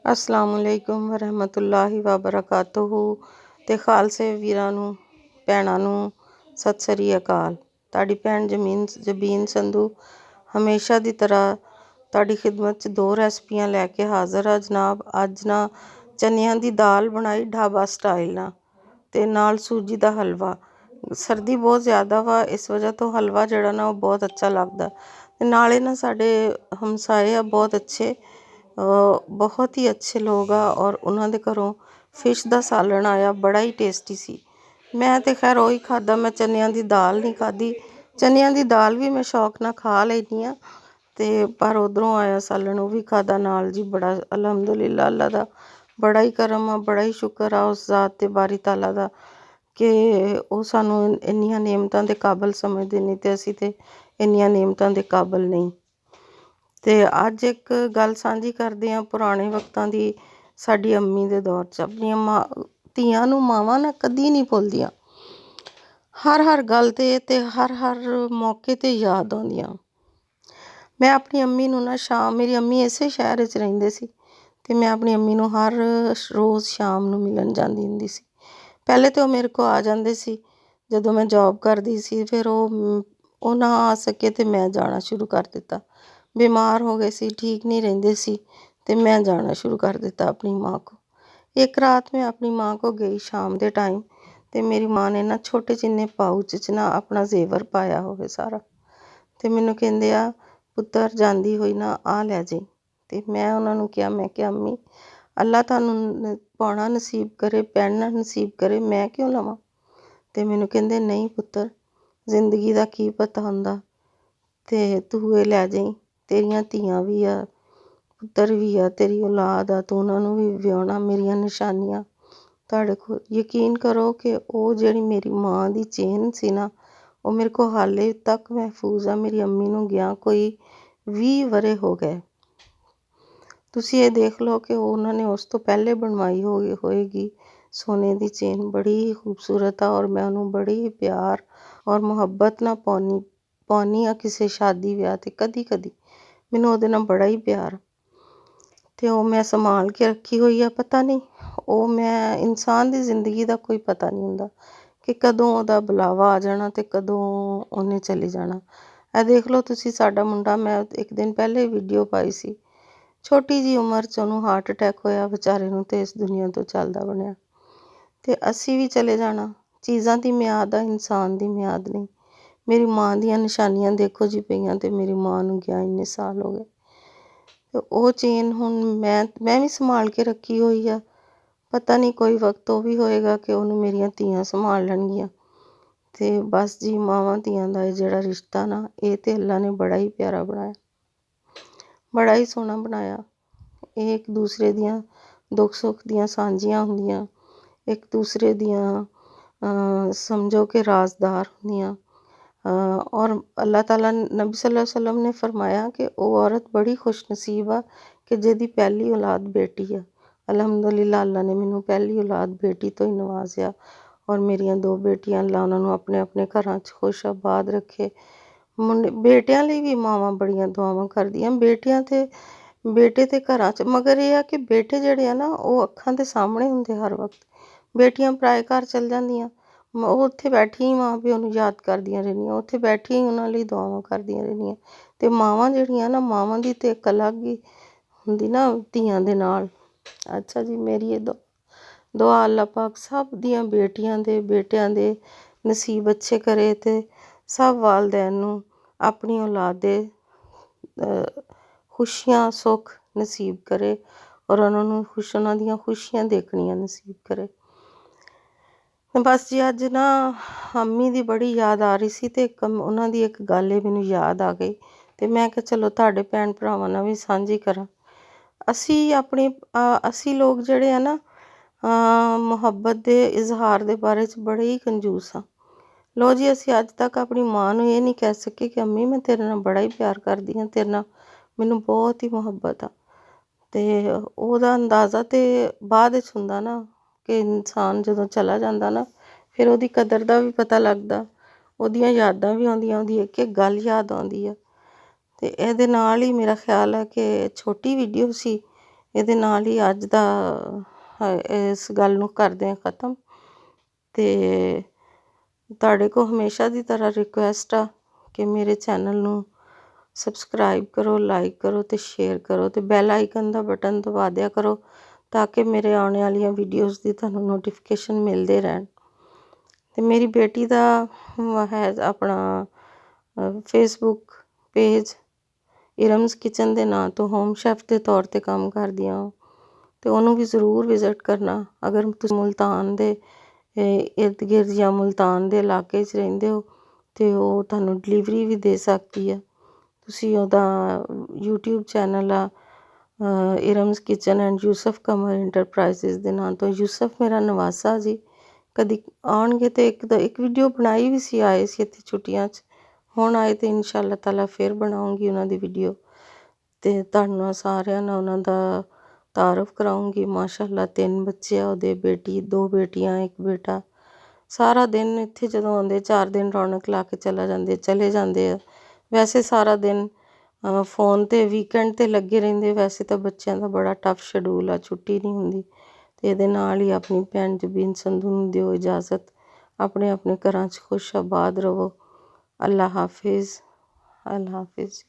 ਅਸਲਾਮੁਅਲੈਕੁਮ ਵਰਹਿਮਤੁਲਾਹਿ ਵਬਰਕਾਤੁਹੂ। ਤੇ ਖਾਲਸੇ ਵੀਰਾਂ ਨੂੰ, ਭੈਣਾਂ ਨੂੰ ਸਤਿ ਸ੍ਰੀ ਅਕਾਲ। ਤੁਹਾਡੀ ਭੈਣ ਜਬੀਨ ਸੰਧੂ ਹਮੇਸ਼ਾ ਦੀ ਤਰ੍ਹਾਂ ਤੁਹਾਡੀ ਖਿਦਮਤ 'ਚ 2 ਰੈਸਪੀਆਂ ਲੈ ਕੇ ਹਾਜ਼ਰ ਆ ਜਨਾਬ। ਅੱਜ ਨਾ ਚਨਿਆਂ ਦੀ ਦਾਲ ਬਣਾਈ ਢਾਬਾ ਸਟਾਈਲ ਨਾਲ, ਤੇ ਨਾਲ ਸੂਜੀ ਦਾ ਹਲਵਾ। ਸਰਦੀ ਬਹੁਤ ਜ਼ਿਆਦਾ ਵਾ, ਇਸ ਵਜ੍ਹਾ ਤੋਂ ਹਲਵਾ ਜਿਹੜਾ ਨਾ ਉਹ ਬਹੁਤ ਅੱਛਾ ਲੱਗਦਾ। ਤੇ ਨਾਲੇ ਨਾ ਸਾਡੇ ਹਮਸਾਏ ਆ ਬਹੁਤ ਅੱਛੇ, ਬਹੁਤ ਹੀ ਅੱਛੇ ਲੋਕ ਆ, ਔਰ ਉਹਨਾਂ ਦੇ ਘਰੋਂ ਫਿਸ਼ ਦਾ ਸਾਲਣ ਆਇਆ, ਬੜਾ ਹੀ ਟੇਸਟੀ ਸੀ। ਮੈਂ ਤਾਂ ਖੈਰ ਉਹੀ ਖਾਧਾ, ਮੈਂ ਚਨਿਆਂ ਦੀ ਦਾਲ ਨਹੀਂ ਖਾਧੀ। ਚਨਿਆਂ ਦੀ ਦਾਲ ਵੀ ਮੈਂ ਸ਼ੌਕ ਨਾਲ ਖਾ ਲੈਂਦੀ ਹਾਂ, ਤੇ ਪਰ ਉੱਧਰੋਂ ਆਇਆ ਸਾਲਣ ਉਹ ਵੀ ਖਾਧਾ ਨਾਲ ਜੀ। ਬੜਾ ਅਲਹਮਦੁਲਿਲਾ, ਅੱਲਾ ਦਾ ਬੜਾ ਹੀ ਕਰਮ ਆ, ਬੜਾ ਹੀ ਸ਼ੁਕਰ ਆ ਉਸ ਜ਼ਾਤ ਤੇ ਬਾਰੀ ਤਾਲਾ ਦਾ ਕਿ ਉਹ ਸਾਨੂੰ ਇੰਨੀਆਂ ਨੇਮਤਾਂ ਦੇ ਕਾਬਲ ਸਮਝਦੇ ਨੇ, ਤੇ ਅਸੀਂ ਤੇ ਇੰਨੀਆਂ ਨੇਮਤਾਂ ਦੇ ਕਾਬਲ ਨਹੀਂ। ਤੇ ਅੱਜ ਇੱਕ ਗੱਲ ਸਾਂਝੀ ਕਰਦੇ ਹਾਂ ਪੁਰਾਣੇ ਵਕਤਾਂ ਦੀ। ਸਾਡੀ ਅੰਮੀ ਦੇ ਦੌਰ 'ਚ ਆਪਣੀਆਂ ਧੀਆਂ ਨੂੰ ਮਾਵਾਂ ਨਾ ਕਦੀ ਨਹੀਂ ਭੁੱਲਦੀਆਂ, ਹਰ ਗੱਲ ਤੇ ਹਰ ਮੌਕੇ 'ਤੇ ਯਾਦ ਆਉਂਦੀਆਂ। ਮੈਂ ਆਪਣੀ ਅੰਮੀ ਨੂੰ ਨਾ ਮੇਰੀ ਅੰਮੀ ਇਸੇ ਸ਼ਹਿਰ 'ਚ ਰਹਿੰਦੇ ਸੀ, ਤੇ ਮੈਂ ਆਪਣੀ ਅੰਮੀ ਨੂੰ ਹਰ ਰੋਜ਼ ਸ਼ਾਮ ਨੂੰ ਮਿਲਣ ਜਾਂਦੀ ਹੁੰਦੀ ਸੀ। ਪਹਿਲੇ ਤਾਂ ਉਹ ਮੇਰੇ ਕੋਲ ਆ ਜਾਂਦੇ ਸੀ ਜਦੋਂ ਮੈਂ ਜੋਬ ਕਰਦੀ ਸੀ, ਫਿਰ ਉਹ ਨਾ ਆ ਸਕੇ ਤੇ ਮੈਂ ਜਾਣਾ ਸ਼ੁਰੂ ਕਰ ਦਿੱਤਾ। ਬਿਮਾਰ ਹੋ ਗਏ ਸੀ, ਠੀਕ ਨਹੀਂ ਰਹਿੰਦੇ ਸੀ, ਤੇ ਮੈਂ ਜਾਣਾ ਸ਼ੁਰੂ ਕਰ ਦਿੱਤਾ ਆਪਣੀ ਮਾਂ ਕੋ। ਇੱਕ ਰਾਤ ਮੈਂ ਆਪਣੀ ਮਾਂ ਕੋ ਗਈ ਸ਼ਾਮ ਦੇ ਟਾਈਮ, ਤੇ ਮੇਰੀ ਮਾਂ ਨੇ ਨਾ ਛੋਟੇ ਜਿੰਨੇ ਪਾਊਚ 'ਚ ਨਾ ਆਪਣਾ ਜ਼ੇਵਰ ਪਾਇਆ ਹੋਵੇ ਸਾਰਾ, ਤੇ ਮੈਨੂੰ ਕਹਿੰਦੇ ਆ ਪੁੱਤਰ ਜਾਂਦੀ ਹੋਈ ਨਾ ਆ ਲੈ ਜਾਈ। ਤੇ ਮੈਂ ਉਹਨਾਂ ਨੂੰ ਕਿਹਾ, ਮੈਂ ਕਿਹਾ ਅੰਮੀ ਅੱਲਾ ਤੁਹਾਨੂੰ ਪਾਉਣਾ ਨਸੀਬ ਕਰੇ, ਪਹਿਨਣਾ ਨਸੀਬ ਕਰੇ, ਮੈਂ ਕਿਉਂ ਲਵਾਂ। ਤੇ ਮੈਨੂੰ ਕਹਿੰਦੇ ਨਹੀਂ ਪੁੱਤਰ, ਜ਼ਿੰਦਗੀ ਦਾ ਕੀ ਪਤਾ ਹੁੰਦਾ, ਤੇ ਤੂੰ ਇਹ ਲੈ ਜਾਈ। ਤੇਰੀਆਂ ਧੀਆਂ ਵੀ ਆ, ਪੁੱਤਰ ਵੀ ਆ, ਤੇਰੀ ਔਲਾਦ ਆ, ਤੂੰ ਉਹਨਾਂ ਨੂੰ ਵੀ ਵਿਆਹੁਣਾ। ਮੇਰੀਆਂ ਨਿਸ਼ਾਨੀਆਂ ਤੁਹਾਡੇ ਕੋਲ, ਯਕੀਨ ਕਰੋ ਕਿ ਉਹ ਜਿਹੜੀ ਮੇਰੀ ਮਾਂ ਦੀ ਚੇਨ ਸੀ ਨਾ, ਉਹ ਮੇਰੇ ਕੋਲ ਹਾਲੇ ਤੱਕ ਮਹਿਫੂਜ਼ ਆ। ਮੇਰੀ ਅੰਮੀ ਨੂੰ ਗਿਆ ਕੋਈ 20 ਵਰ੍ਹੇ ਹੋ ਗਏ। ਤੁਸੀਂ ਇਹ ਦੇਖ ਲਓ ਕਿ ਉਹਨਾਂ ਨੇ ਉਸ ਤੋਂ ਪਹਿਲੇ ਬਣਵਾਈ ਹੋਏਗੀ ਸੋਨੇ ਦੀ ਚੇਨ, ਬੜੀ ਹੀ ਖੂਬਸੂਰਤ ਆ, ਔਰ ਮੈਂ ਉਹਨੂੰ ਬੜੀ ਹੀ ਪਿਆਰ ਔਰ ਮੁਹੱਬਤ ਨਾਲ ਪਾਉਂਦੀ ਆ ਕਿਸੇ ਸ਼ਾਦੀ ਵਿਆਹ 'ਤੇ। ਕਦੀ ਮੈਨੂੰ ਉਹਦੇ ਨਾਲ ਬੜਾ ਹੀ ਪਿਆਰ, ਤੇ ਉਹ ਮੈਂ ਸੰਭਾਲ ਕੇ ਰੱਖੀ ਹੋਈ ਆ। ਪਤਾ ਨਹੀਂ, ਇਨਸਾਨ ਦੀ ਜ਼ਿੰਦਗੀ ਦਾ ਕੋਈ ਪਤਾ ਨਹੀਂ ਹੁੰਦਾ ਕਿ ਕਦੋਂ ਉਹਦਾ ਬੁਲਾਵਾ ਆ ਜਾਣਾ ਤੇ ਕਦੋਂ ਉਹਨੇ ਚਲੇ ਜਾਣਾ। ਇਹ ਦੇਖ ਲਓ ਤੁਸੀਂ, ਸਾਡਾ ਮੁੰਡਾ, ਮੈਂ ਇੱਕ ਦਿਨ ਪਹਿਲੇ ਵੀਡੀਓ ਪਾਈ ਸੀ, ਛੋਟੀ ਜਿਹੀ ਉਮਰ 'ਚ ਉਹਨੂੰ ਹਾਰਟ ਅਟੈਕ ਹੋਇਆ ਵਿਚਾਰੇ ਨੂੰ, ਤੇ ਇਸ ਦੁਨੀਆ ਤੋਂ ਚੱਲਦਾ ਬਣਿਆ। ਤੇ ਅਸੀਂ ਵੀ ਚਲੇ ਜਾਣਾ। ਚੀਜ਼ਾਂ ਦੀ ਮਿਆਦ ਆ, ਇਨਸਾਨ ਦੀ ਮਿਆਦ ਨਹੀਂ। ਮੇਰੀ ਮਾਂ ਦੀਆਂ ਨਿਸ਼ਾਨੀਆਂ ਦੇਖੋ ਜੀ ਪਈਆਂ, ਤੇ ਮੇਰੀ ਮਾਂ ਨੂੰ ਗਿਆ ਇੰਨੇ ਸਾਲ ਹੋ ਗਏ। ਤੇ ਉਹ ਚੇਨ ਹੁਣ ਮੈਂ ਵੀ ਸੰਭਾਲ ਕੇ ਰੱਖੀ ਹੋਈ ਆ। ਪਤਾ ਨਹੀਂ ਕੋਈ ਵਕਤ ਉਹ ਵੀ ਹੋਏਗਾ ਕਿ ਉਹਨੂੰ ਮੇਰੀਆਂ ਧੀਆਂ ਸੰਭਾਲ ਲੈਣਗੀਆਂ। ਤੇ ਬਸ ਜੀ, ਮਾਵਾਂ ਧੀਆਂ ਦਾ ਇਹ ਜਿਹੜਾ ਰਿਸ਼ਤਾ ਨਾ, ਇਹ ਤੇ ਅੱਲਾ ਨੇ ਬੜਾ ਹੀ ਪਿਆਰਾ ਬਣਾਇਆ, ਬੜਾ ਹੀ ਸੋਹਣਾ ਬਣਾਇਆ। ਇਹ ਇੱਕ ਦੂਸਰੇ ਦੀਆਂ ਦੁੱਖ ਸੁੱਖ ਦੀਆਂ ਸਾਂਝੀਆਂ ਹੁੰਦੀਆਂ, ਇੱਕ ਦੂਸਰੇ ਦੀਆਂ ਸਮਝੋ ਕਿ ਰਾਜ਼ਦਾਰ ਹੁੰਦੀਆਂ। ਔਰ ਅੱਲਾਹ ਤਾਲਾ, ਨਬੀ ਸੱਲੱਲਾਹੁ ਅਲੈਹਿ ਵਸੱਲਮ ਨੇ ਫਰਮਾਇਆ ਕਿ ਉਹ ਔਰਤ ਬੜੀ ਖੁਸ਼ ਨਸੀਬ ਆ ਕਿ ਜਿਹਦੀ ਪਹਿਲੀ ਔਲਾਦ ਬੇਟੀ ਆ। ਅਲਹਮਦੁਲਿਲਾ, ਅੱਲਾ ਨੇ ਮੈਨੂੰ ਪਹਿਲੀ ਔਲਾਦ ਬੇਟੀ ਤੋਂ ਹੀ ਨਵਾਜ਼ਿਆ, ਔਰ ਮੇਰੀਆਂ 2 ਬੇਟੀਆਂ, ਅੱਲਾ ਉਹਨਾਂ ਨੂੰ ਆਪਣੇ ਆਪਣੇ ਘਰਾਂ 'ਚ ਖੁਸ਼ ਆਬਾਦ ਰੱਖੇ। ਬੇਟਿਆਂ ਲਈ ਵੀ ਮਾਵਾਂ ਬੜੀਆਂ ਦੁਆਵਾਂ ਕਰਦੀਆਂ, ਬੇਟੇ ਤੇ ਘਰਾਂ 'ਚ, ਮਗਰ ਇਹ ਆ ਕਿ ਬੇਟੇ ਜਿਹੜੇ ਆ ਨਾ ਉਹ ਅੱਖਾਂ ਦੇ ਸਾਹਮਣੇ ਹੁੰਦੇ ਹਰ ਵਕਤ। ਬੇਟੀਆਂ ਪਰਾਏ ਘਰ ਚਲ ਜਾਂਦੀਆਂ, ਉਹ ਉੱਥੇ ਬੈਠੀ ਹੀ ਮਾਂ ਪਿਓ ਨੂੰ ਯਾਦ ਕਰਦੀਆਂ ਰਹਿੰਦੀਆਂ, ਉੱਥੇ ਬੈਠੀ ਹੀ ਉਹਨਾਂ ਲਈ ਦੁਆਵਾਂ ਕਰਦੀਆਂ ਰਹਿੰਦੀਆਂ। ਤੇ ਮਾਵਾਂ ਜਿਹੜੀਆਂ ਨਾ, ਮਾਵਾਂ ਦੀ ਤੇ ਇੱਕ ਅਲੱਗ ਹੀ ਹੁੰਦੀ ਨਾ ਧੀਆਂ ਦੇ ਨਾਲ। ਅੱਛਾ ਜੀ, ਮੇਰੀ ਇਹ ਦੁਆ ਅੱਲਾ ਪਾਕ ਸਭ ਦੀਆਂ ਬੇਟੀਆਂ ਦੇ ਬੇਟਿਆਂ ਦੇ ਨਸੀਬ ਅੱਛੇ ਕਰੇ, ਤੇ ਸਭ ਵਾਲਦੈਨ ਨੂੰ ਆਪਣੀ ਔਲਾਦ ਦੇ ਖੁਸ਼ੀਆਂ ਸੁੱਖ ਨਸੀਬ ਕਰੇ, ਔਰ ਉਹਨਾਂ ਨੂੰ ਉਹਨਾਂ ਦੀਆਂ ਖੁਸ਼ੀਆਂ ਦੇਖਣੀਆਂ ਨਸੀਬ ਕਰੇ। ਬਸ ਜੀ, ਅੱਜ ਨਾ ਅੰਮੀ ਦੀ ਬੜੀ ਯਾਦ ਆ ਰਹੀ ਸੀ, ਤੇ ਉਹਨਾਂ ਦੀ ਇੱਕ ਗੱਲ ਇਹ ਮੈਨੂੰ ਯਾਦ ਆ ਗਈ, ਤੇ ਮੈਂ ਕਿਹਾ ਚਲੋ ਤੁਹਾਡੇ ਭੈਣ ਭਰਾਵਾਂ ਨਾਲ ਵੀ ਸਾਂਝੀ ਕਰਾਂ। ਅਸੀਂ ਲੋਕ ਜਿਹੜੇ ਆ ਨਾ, ਮੁਹੱਬਤ ਦੇ ਇਜ਼ਹਾਰ ਦੇ ਬਾਰੇ 'ਚ ਬੜੇ ਹੀ ਕੰਜੂਸ ਹਾਂ। ਲਓ ਜੀ, ਅਸੀਂ ਅੱਜ ਤੱਕ ਆਪਣੀ ਮਾਂ ਨੂੰ ਇਹ ਨਹੀਂ ਕਹਿ ਸਕੇ ਕਿ ਅੰਮੀ ਮੈਂ ਤੇਰੇ ਨਾਲ ਬੜਾ ਹੀ ਪਿਆਰ ਕਰਦੀ ਹਾਂ, ਤੇਰੇ ਨਾਲ ਮੈਨੂੰ ਬਹੁਤ ਹੀ ਮੁਹੱਬਤ ਆ। ਤੇ ਉਹਦਾ ਅੰਦਾਜ਼ਾ ਤੇ ਬਾਅਦ ਵਿੱਚ ਹੁੰਦਾ ਨਾ, ਕਿ ਇਨਸਾਨ ਜਦੋਂ ਚਲਾ ਜਾਂਦਾ ਨਾ, ਫਿਰ ਉਹਦੀ ਕਦਰ ਦਾ ਵੀ ਪਤਾ ਲੱਗਦਾ, ਉਹਦੀਆਂ ਯਾਦਾਂ ਵੀ ਆਉਂਦੀਆਂ, ਉਹਦੀ ਇੱਕ ਇੱਕ ਗੱਲ ਯਾਦ ਆਉਂਦੀ ਆ। ਤੇ ਇਹਦੇ ਨਾਲ ਹੀ ਮੇਰਾ ਖਿਆਲ ਹੈ ਕਿ ਛੋਟੀ ਵੀਡੀਓ ਸੀ, ਇਹਦੇ ਨਾਲ ਹੀ ਅੱਜ ਦਾ ਇਸ ਗੱਲ ਨੂੰ ਕਰਦੇ ਹਾਂ ਖ਼ਤਮ। ਅਤੇ ਤੁਹਾਡੇ ਕੋਲ ਹਮੇਸ਼ਾ ਦੀ ਤਰ੍ਹਾਂ ਰਿਕੁਐਸਟ ਆ ਕਿ ਮੇਰੇ ਚੈਨਲ ਨੂੰ ਸਬਸਕ੍ਰਾਈਬ ਕਰੋ, ਲਾਈਕ ਕਰੋ ਅਤੇ ਸ਼ੇਅਰ ਕਰੋ ਅਤੇ ਬੈਲ ਆਈਕਨ ਦਾ ਬਟਨ ਦਬਾ ਦਿਆ ਕਰੋ ਤਾਂ ਕਿ ਮੇਰੇ ਆਉਣ ਵਾਲੀਆਂ ਵੀਡੀਓਜ਼ ਦੀ ਤੁਹਾਨੂੰ ਨੋਟੀਫਿਕੇਸ਼ਨ ਮਿਲਦੇ ਰਹਿਣ। ਅਤੇ ਮੇਰੀ ਬੇਟੀ ਦਾ ਹੈ ਆਪਣਾ ਫੇਸਬੁੱਕ ਪੇਜ ਇਰਮਸ ਕਿਚਨ ਦੇ ਨਾਂ ਤੋਂ ਹੋਮ ਸ਼ੈਫ ਦੇ ਤੌਰ 'ਤੇ ਕੰਮ ਕਰਦੀਆਂ ਹੋ ਅਤੇ ਉਹਨੂੰ ਵੀ ਜ਼ਰੂਰ ਵਿਜ਼ਿਟ ਕਰਨਾ। ਅਗਰ ਤੁਸੀਂ ਮੁਲਤਾਨ ਦੇ ਇਰਦ ਗਿਰਦ ਜਾਂ ਮੁਲਤਾਨ ਦੇ ਇਲਾਕੇ 'ਚ ਰਹਿੰਦੇ ਹੋ ਅਤੇ ਉਹ ਤੁਹਾਨੂੰ ਡਿਲੀਵਰੀ ਵੀ ਦੇ ਸਕਦੀ ਆ। ਤੁਸੀਂ ਉਹਦਾ YouTube ਚੈਨਲ ਆ ਇਰਮਸ ਕਿਚਨ ਐਂਡ ਯੂਸਫ ਕਮਰ ਇੰਟਰਪ੍ਰਾਈਜ਼ਿਜ਼ ਦੇ ਨਾਂ ਤੋਂ। ਯੂਸਫ ਮੇਰਾ ਨਵਾਸਾ ਜੀ, ਕਦੀ ਆਉਣਗੇ ਤਾਂ ਇੱਕ ਵੀਡੀਓ ਬਣਾਈ ਵੀ ਸੀ, ਆਏ ਸੀ ਇੱਥੇ ਛੁੱਟੀਆਂ 'ਚ। ਹੁਣ ਆਏ ਤਾਂ ਇਨਸ਼ਾ ਅੱਲਾਹ ਤਾਲਾ ਫਿਰ ਬਣਾਉਂਗੀ ਉਹਨਾਂ ਦੀ ਵੀਡੀਓ ਅਤੇ ਤੁਹਾਨੂੰ ਸਾਰਿਆਂ ਨਾਲ ਉਹਨਾਂ ਦਾ ਤਾਰਫ ਕਰਾਉਂਗੀ। ਮਾਸ਼ਾ ਅੱਲਾਹ 3 ਬੱਚੇ ਆ ਉਹਦੇ, ਬੇਟੀ 2 ਬੇਟੀਆਂ 1 ਬੇਟਾ। ਸਾਰਾ ਦਿਨ ਇੱਥੇ ਜਦੋਂ ਆਉਂਦੇ 4 ਦਿਨ ਰੌਣਕ ਲਾ ਕੇ ਚਲੇ ਜਾਂਦੇ ਆ। ਵੈਸੇ ਸਾਰਾ ਦਿਨ ਫੋਨ 'ਤੇ ਵੀਕਐਂਡ 'ਤੇ ਲੱਗੇ ਰਹਿੰਦੇ। ਵੈਸੇ ਤਾਂ ਬੱਚਿਆਂ ਦਾ ਬੜਾ ਟਫ ਸ਼ਡਿਊਲ ਆ, ਛੁੱਟੀ ਨਹੀਂ ਹੁੰਦੀ। ਅਤੇ ਇਹਦੇ ਨਾਲ ਹੀ ਆਪਣੀ ਭੈਣ ਜਬੀਨ ਸੰਧੂ ਨੂੰ ਦਿਓ ਇਜਾਜ਼ਤ। ਆਪਣੇ ਆਪਣੇ ਘਰਾਂ 'ਚ ਖੁਸ਼ ਆਬਾਦ ਰਹੋ। ਅੱਲਾ ਹਾਫਿਜ਼, ਅੱਲਾ ਹਾਫਿਜ਼।